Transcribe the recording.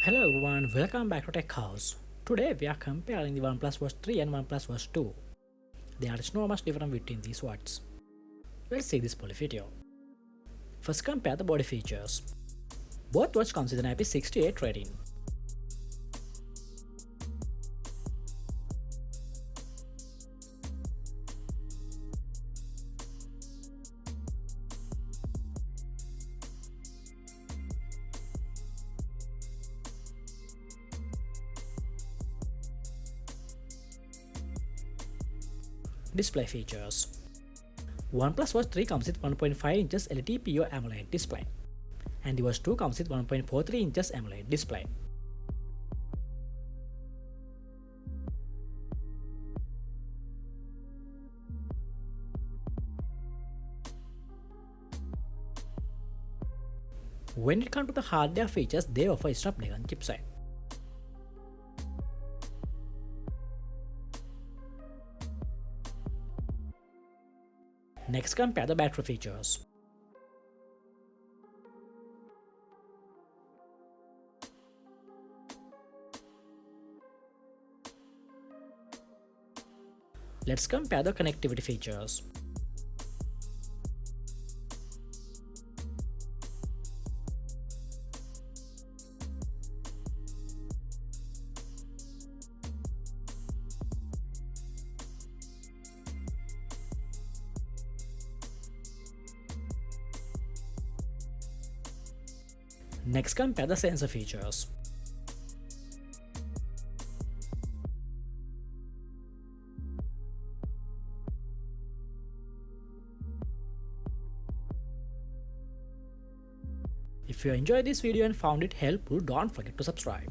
Hello everyone, welcome back to Tech House. Today we are comparing the OnePlus Watch 3 and OnePlus Watch 2. There is no much difference between these watches. Let's see this poly video. First compare the body features. Both watches comes with an IP68 rating. Display features. OnePlus Watch 3 comes with 1.5 inches LTPO AMOLED display, and the Watch 2 comes with 1.43 inches AMOLED display. When it comes to the hardware features, they offer a Snapdragon chipset. Next, compare the battery features. Let's compare the connectivity features. Next, compare the sensor features. If you enjoyed this video and found it helpful, don't forget to subscribe.